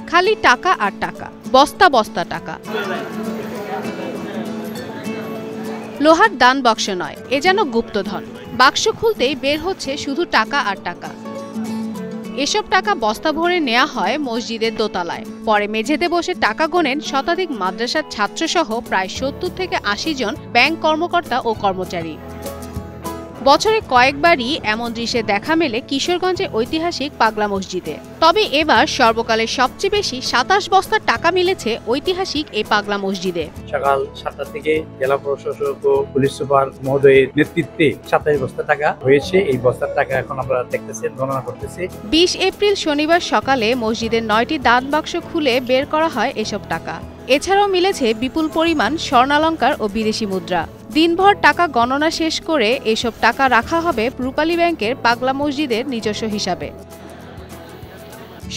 খালি টাকা আর টাকা, বস্তা বস্তা টাকা। লোহার দান বাক্স নয়, এ যেন গুপ্তধন। বাক্স খুলতেই বের হচ্ছে শুধু টাকা আর টাকা। এসব টাকা বস্তা ভরে নেওয়া হয় মসজিদের দোতলায়। পরে মেঝেতে বসে টাকা গোনেন শতাধিক মাদ্রাসার ছাত্রসহ প্রায় ৭০ থেকে ৮০ জন ব্যাংক কর্মকর্তা ও কর্মচারী। বছরে কয়েকবারই এমন দৃশ্যে দেখা মেলে কিশোরগঞ্জের ঐতিহাসিক পাগলা মসজিদে। তবে এবার সর্বকালের সবচেয়ে বেশি ২৭ বস্তার টাকা মিলেছে ঐতিহাসিক এই পাগলা মসজিদে। সকাল ৭টা থেকে জেলা প্রশাসক ও পুলিশ সুপার মহোদয়ের নেতৃত্বে ২৭ বস্তা টাকা হয়েছে। এই বস্তার টাকা এখন আমরা দেখতেছি, গণনা করতেছি। ২০ এপ্রিল শনিবার সকালে মসজিদের ৯টি দান বাক্স খুলে বের করা হয় এসব টাকা। এছাড়াও মিলেছে বিপুল পরিমাণ স্বর্ণালংকার ও বিদেশি মুদ্রা। দিনভর টাকা গণনা শেষ করে এসব টাকা রাখা হবে রূপালী ব্যাংকের পাগলা মসজিদের নিজস্ব হিসাবে।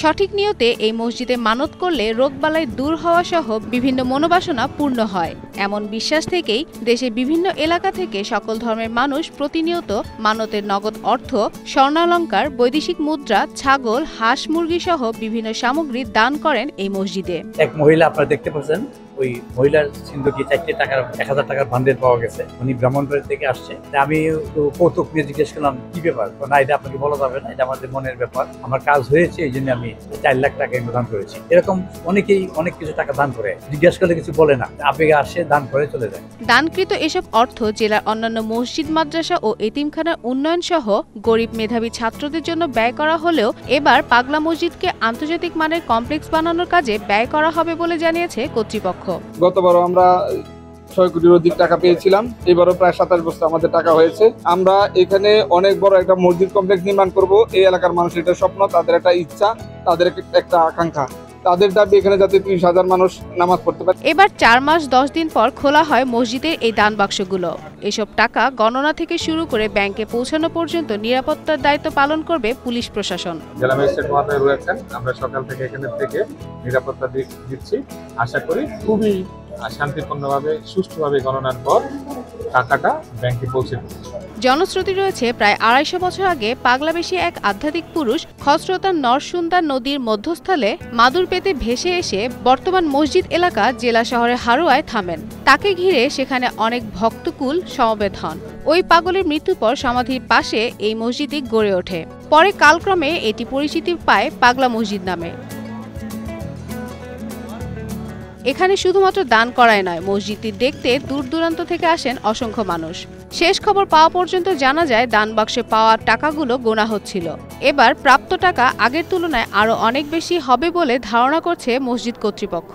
সঠিক নিয়তে এই মসজিদে মানত করলে রোগবালাই দূর হওয়া সহ বিভিন্ন মনোবাসনা পূর্ণ হয়, এমন বিশ্বাস থেকেই দেশের বিভিন্ন এলাকা থেকে সকল ধর্মের মানুষ প্রতিনিয়ত মানতের নগদ অর্থ, স্বর্ণালংকার, বৈদেশিক মুদ্রা, ছাগল, হাঁস, মুরগি সহ বিভিন্ন সামগ্রী দান করেন এই মসজিদে। এক মহিলা আপনারা দেখতে পাচ্ছেন, ওই মহিলার সিন্ধুকে ৪টি টাকার ১,০০০ টাকার বান্ডেল পাওয়া গেছে। উনি ব্রাহ্মণবাড়ি থেকে আসছে। আমি কৌতুক নিয়ে জিজ্ঞেস করলাম কি ব্যাপার, না এটা আপনাকে বলা যাবে না, এটা আমাদের মনের ব্যাপার, আমার কাজ হয়েছে এই জন্য আমি ৪ লাখ টাকা দান করেছি। এরকম অনেকেই অনেক কিছু টাকা দান করে, জিজ্ঞাসা করলে কিছু বলে না, আবেগে আসে, দান করে চলে যায়। দানকৃত এসব অর্থ জেলার অন্যান্য মসজিদ, মাদ্রাসা ও এতিমখানার উন্নয়ন সহ গরিব মেধাবী ছাত্রদের জন্য ব্যয় করা হলেও এবার পাগলা মসজিদকে আন্তর্জাতিক মানের কমপ্লেক্স বানানোর কাজে ব্যয় করা হবে বলে জানিয়েছে কর্তৃপক্ষ। গতবারও আমরা ৬ কোটির অধিক টাকা পেয়েছিলাম, এবারও প্রায় ২৭ বস্তা আমাদের টাকা হয়েছে। আমরা এখানে অনেক বড় একটা মসজিদ কমপ্লেক্স নির্মাণ করব। এই এলাকার মানুষের এটা স্বপ্ন, তাদের একটা ইচ্ছা, তাদের একটা আকাঙ্ক্ষা, তাদের দাবি এখানে যাতে ৩০,০০০ মানুষ নামাজ পড়তে পারে। এবার ৪ মাস ১০ দিন পর খোলা হয় মসজিদের এই দান বাক্সগুলো। এসব টাকা গণনা থেকে শুরু করে ব্যাংকে পৌঁছানো পর্যন্ত নিরাপত্তার দায়িত্ব পালন করবে পুলিশ প্রশাসন। জেলা ম্যাজিস্ট্রেট মহোদয় রয়েছেন, আমরা সকাল থেকে এখানে থেকে নিরাপত্তা দিচ্ছি। আশা করি খুবই শান্তিপূর্ণভাবে, সুষ্ঠুভাবে গণনার পর টাকাটা ব্যাংকে পৌঁছে দেবে। জনশ্রুতি রয়েছে প্রায় ২৫০ বছর আগে পাগলাবেশী এক আধ্যাত্মিক পুরুষ খসরতার নরসুন্দা নদীর মধ্যস্থলে মাদুর পেতে ভেসে এসে বর্তমান মসজিদ এলাকা জেলা শহরের হারোয়ায় থামেন। তাকে ঘিরে সেখানে অনেক ভক্তকুল সমবেত হন। ওই পাগলের মৃত্যুর পর সমাধির পাশে এই মসজিদটি গড়ে ওঠে। পরে কালক্রমে এটি পরিচিতি পায় পাগলা মসজিদ নামে। এখানে শুধুমাত্র দান করাই নয়, মসজিদটি দেখতে দূর দূরান্ত থেকে আসেন অসংখ্য মানুষ। শেষ খবর পাওয়া পর্যন্ত জানা যায় দান বাক্সে পাওয়া টাকাগুলো গোনা হচ্ছিল। এবার প্রাপ্ত টাকা আগের তুলনায় আরও অনেক বেশি হবে বলে ধারণা করছে মসজিদ কর্তৃপক্ষ।